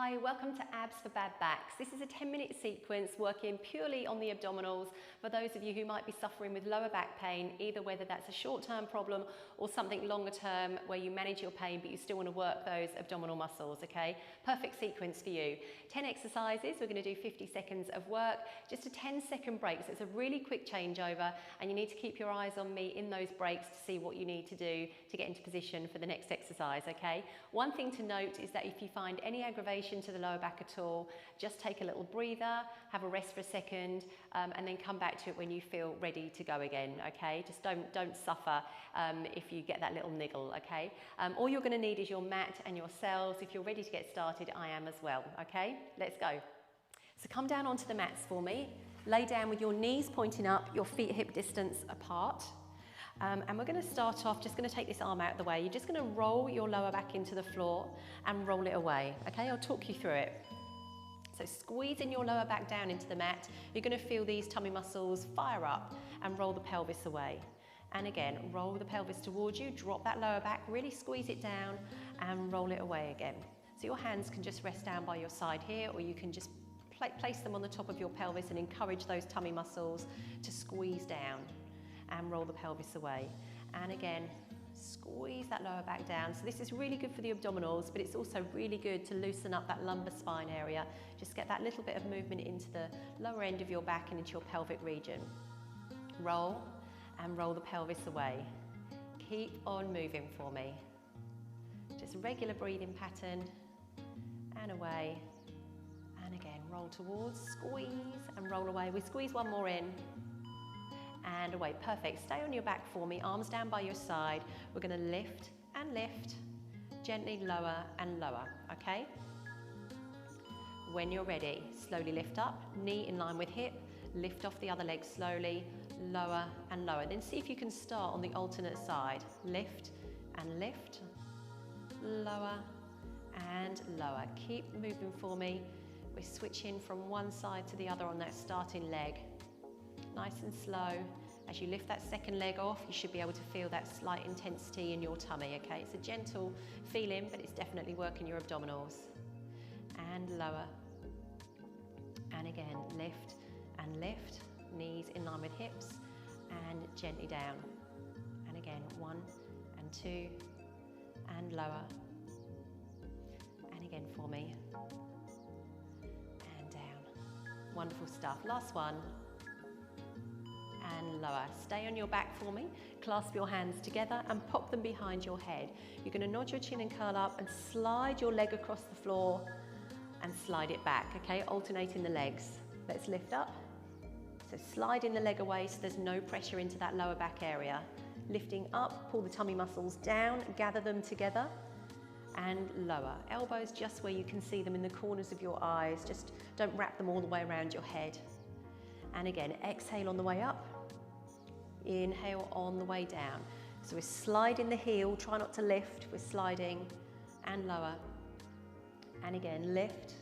Hi, welcome to Abs for Bad Backs. This is a 10-minute sequence working purely on the abdominals for those of you who might be suffering with lower back pain, either whether that's a short-term problem or something longer term where you manage your pain but you still want to work those abdominal muscles, okay? Perfect sequence for you. 10 exercises, we're going to do 50 seconds of work, just a 10-second break, so it's a really quick changeover and you need to keep your eyes on me in those breaks to see what you need to do to get into position for the next exercise, okay? One thing to note is that if you find any aggravation to the lower back at all, just take a little breather, have a rest for a second, and then come back to it when you feel ready to go again, okay? Just don't suffer if you get that little niggle, okay? All you're going to need is your mat and your cells. If you're ready to get started, I am as well, okay? Let's go. So come down onto the mats for me. Lay down with your knees pointing up, your feet hip distance apart. And we're going to start off, just going to take this arm out of the way. You're just going to roll your lower back into the floor and roll it away, okay? I'll talk you through it. So squeezing your lower back down into the mat, you're going to feel these tummy muscles fire up and roll the pelvis away. And again, roll the pelvis towards you, drop that lower back, really squeeze it down and roll it away again. So your hands can just rest down by your side here, or you can just place them on the top of your pelvis and encourage those tummy muscles to squeeze down and roll the pelvis away. And again, squeeze that lower back down. So this is really good for the abdominals, but it's also really good to loosen up that lumbar spine area. Just get that little bit of movement into the lower end of your back and into your pelvic region. Roll and roll the pelvis away. Keep on moving for me. Just regular breathing pattern and away. And again, roll towards, squeeze and roll away. We squeeze one more in. And away, perfect. Stay on your back for me, arms down by your side. We're going to lift and lift, gently lower and lower, okay? When you're ready, slowly lift up, knee in line with hip, lift off the other leg slowly, lower and lower. Then see if you can start on the alternate side. Lift and lift, lower and lower. Keep moving for me. We're switching from one side to the other on that starting leg. Nice and slow. As you lift that second leg off, you should be able to feel that slight intensity in your tummy, okay? It's a gentle feeling, but it's definitely working your abdominals. And lower. And again, lift and lift. Knees in line with hips and gently down. And again, 1 and 2 and lower. And again for me. And down. Wonderful stuff. Last one. And lower. Stay on your back for me. Clasp your hands together and pop them behind your head. You're going to nod your chin and curl up and slide your leg across the floor and slide it back, okay? Alternating the legs. Let's lift up. So sliding the leg away so there's no pressure into that lower back area. Lifting up, pull the tummy muscles down, gather them together and lower. Elbows just where you can see them in the corners of your eyes. Just don't wrap them all the way around your head. And again, exhale on the way up, inhale on the way down. So we're sliding the heel, try not to lift, we're sliding and lower. And again, lift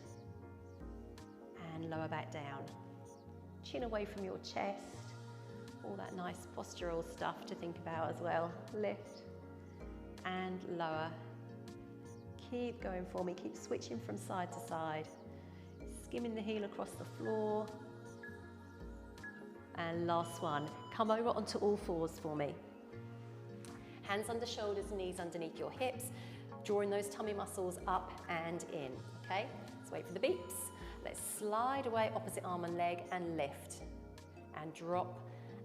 and lower back down. Chin away from your chest, all that nice postural stuff to think about as well. Lift and lower. Keep going for me, keep switching from side to side. Skimming the heel across the floor. And last one, come over onto all fours for me. Hands under shoulders, knees underneath your hips, drawing those tummy muscles up and in, okay? Let's wait for the beeps. Let's slide away opposite arm and leg and lift and drop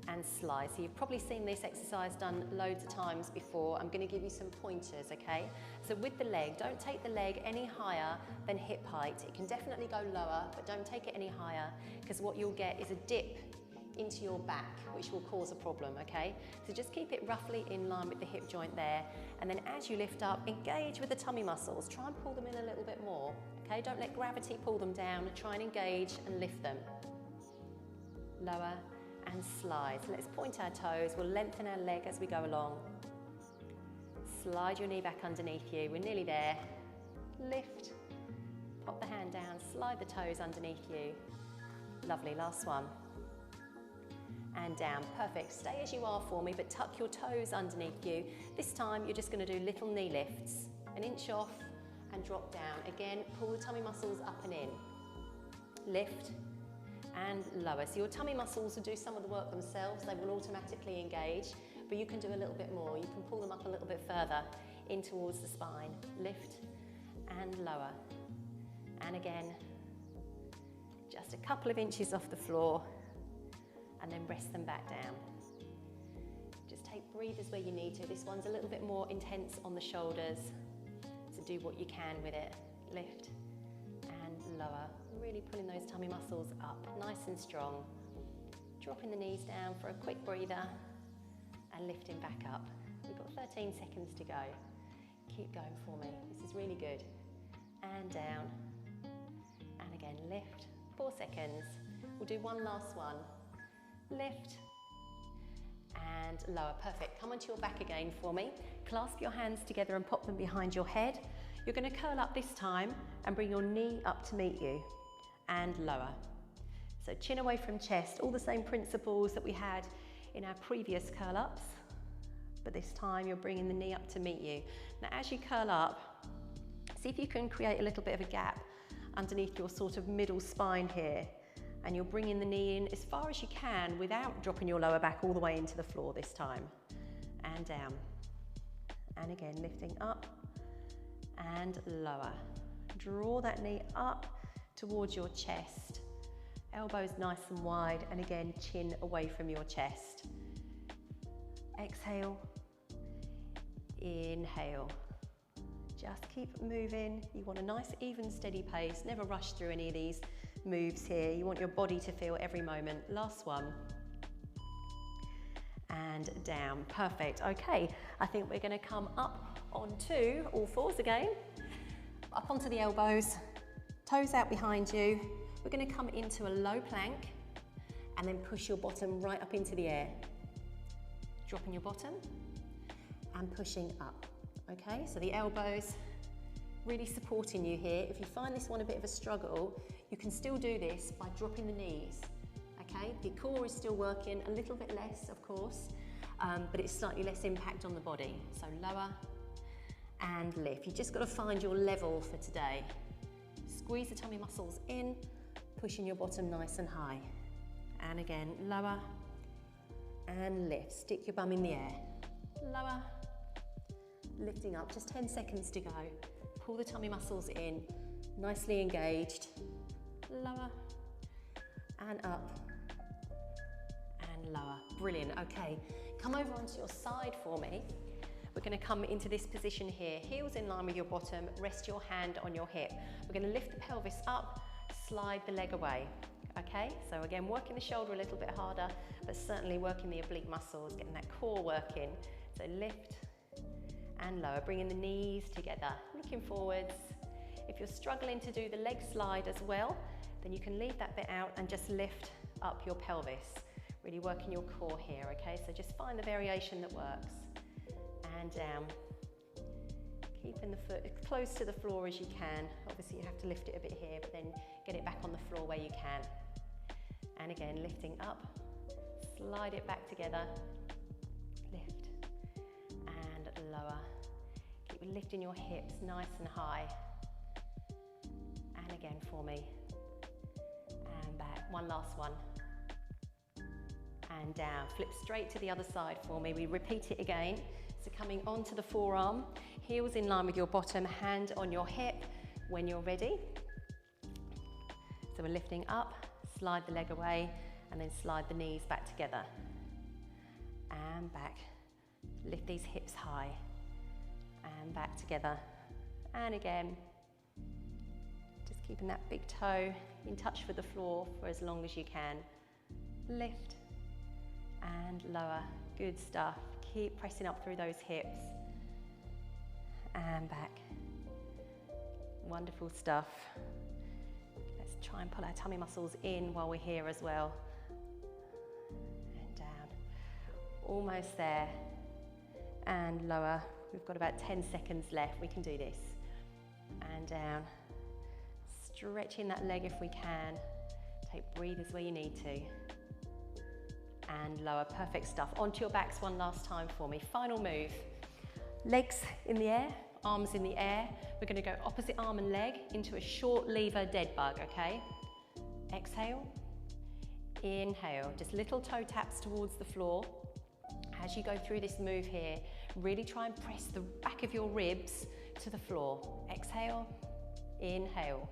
and slide. So you've probably seen this exercise done loads of times before. I'm going to give you some pointers, okay? So with the leg, don't take the leg any higher than hip height. It can definitely go lower, but don't take it any higher because what you'll get is a dip into your back, which will cause a problem, okay? So just keep it roughly in line with the hip joint there. And then as you lift up, engage with the tummy muscles. Try and pull them in a little bit more, okay? Don't let gravity pull them down. Try and engage and lift them. Lower and slide. So let's point our toes. We'll lengthen our leg as we go along. Slide your knee back underneath you. We're nearly there. Lift. Pop the hand down. Slide the toes underneath you. Lovely. Last one. And down, perfect. Stay as you are for me, but tuck your toes underneath you. This time you're just going to do little knee lifts, 1 inch off and drop down. Again, pull the tummy muscles up and in. Lift and lower. So your tummy muscles will do some of the work themselves. They will automatically engage, but you can do a little bit more. You can pull them up a little bit further in towards the spine. Lift and lower. And again, just a couple of inches off the floor, and then rest them back down. Just take breathers where you need to. This one's a little bit more intense on the shoulders, so do what you can with it. Lift and lower. Really pulling those tummy muscles up, nice and strong. Dropping the knees down for a quick breather and lifting back up. We've got 13 seconds to go. Keep going for me. This is really good. And down. And again, lift. 4 seconds. We'll do one last one. Lift and lower. Perfect. Come onto your back again for me. Clasp your hands together and pop them behind your head. You're going to curl up this time and bring your knee up to meet you and lower. So chin away from chest, all the same principles that we had in our previous curl ups, but this time you're bringing the knee up to meet you. Now as you curl up, see if you can create a little bit of a gap underneath your sort of middle spine here, and you're bringing the knee in as far as you can without dropping your lower back all the way into the floor this time. And down. And again, lifting up and lower. Draw that knee up towards your chest. Elbows nice and wide, and again, chin away from your chest. Exhale. Inhale. Just keep moving. You want a nice, even, steady pace. Never rush through any of these moves here. You want your body to feel every moment. Last one. And down. Perfect. Okay, I think we're going to come up onto all fours again. Up onto the elbows. Toes out behind you. We're going to come into a low plank and then push your bottom right up into the air. Dropping your bottom and pushing up. Okay, so the elbows really supporting you here. If you find this one a bit of a struggle, you can still do this by dropping the knees. Okay, the core is still working, a little bit less, of course, but it's slightly less impact on the body. So lower and lift. You've just got to find your level for today. Squeeze the tummy muscles in, pushing your bottom nice and high. And again, lower and lift. Stick your bum in the air. Lower, lifting up, just 10 seconds to go. Pull the tummy muscles in, nicely engaged. Lower and up and lower. Brilliant, okay. Come over onto your side for me. We're going to come into this position here, heels in line with your bottom, rest your hand on your hip. We're going to lift the pelvis up, slide the leg away. Okay, so again, working the shoulder a little bit harder, but certainly working the oblique muscles, getting that core working. So lift and lower, bringing the knees together, looking forwards. If you're struggling to do the leg slide as well, then you can leave that bit out and just lift up your pelvis. Really working your core here, okay? So just find the variation that works. And down. Keeping the foot as close to the floor as you can. Obviously you have to lift it a bit here, but then get it back on the floor where you can. And again, lifting up, slide it back together, lift and lower. Keep lifting your hips nice and high. And again for me. And back, one last one. And down, flip straight to the other side for me. We repeat it again. So coming onto the forearm, heels in line with your bottom, hand on your hip when you're ready. So we're lifting up, slide the leg away, and then slide the knees back together. And back. Lift these hips high. And back together. And again. Just keeping that big toe in touch with the floor for as long as you can. Lift and lower. Good stuff. Keep pressing up through those hips. And back. Wonderful stuff. Let's try and pull our tummy muscles in while we're here as well. And down. Almost there. And lower. We've got about 10 seconds left. We can do this. And down. Stretching that leg if we can. Take breathers where you need to. And lower, perfect stuff. Onto your backs one last time for me. Final move. Legs in the air, Arms in the air. We're going to go opposite arm and leg into a short lever dead bug, okay? Exhale, inhale, just little toe taps towards the floor. As you go through this move here, really try and press the back of your ribs to the floor. Exhale, inhale,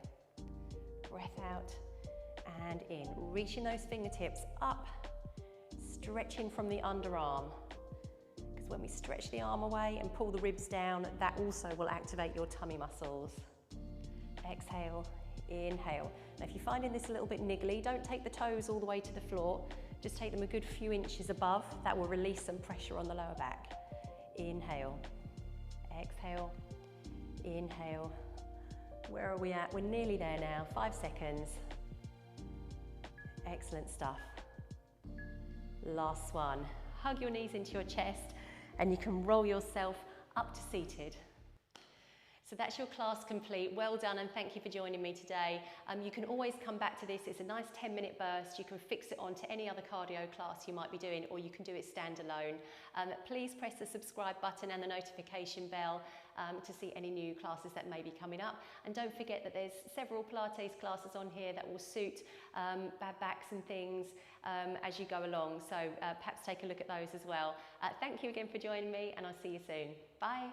breath out and in. Reaching those fingertips up, stretching from the underarm. Because when we stretch the arm away and pull the ribs down, that also will activate your tummy muscles. Exhale, inhale. Now if you're finding this a little bit niggly, don't take the toes all the way to the floor. Just take them a good few inches above. That will release some pressure on the lower back. Inhale, exhale, inhale. Where are we at? We're nearly there now, 5 seconds. Excellent stuff. Last one. Hug your knees into your chest and you can roll yourself up to seated. So that's your class complete. Well done and thank you for joining me today. You can always come back to this. It's a nice 10-minute burst. You can fix it onto any other cardio class you might be doing, or you can do it standalone. Please press the subscribe button and the notification bell to see any new classes that may be coming up. And don't forget that there's several Pilates classes on here that will suit bad backs and things as you go along. So perhaps take a look at those as well. Thank you again for joining me and I'll see you soon. Bye.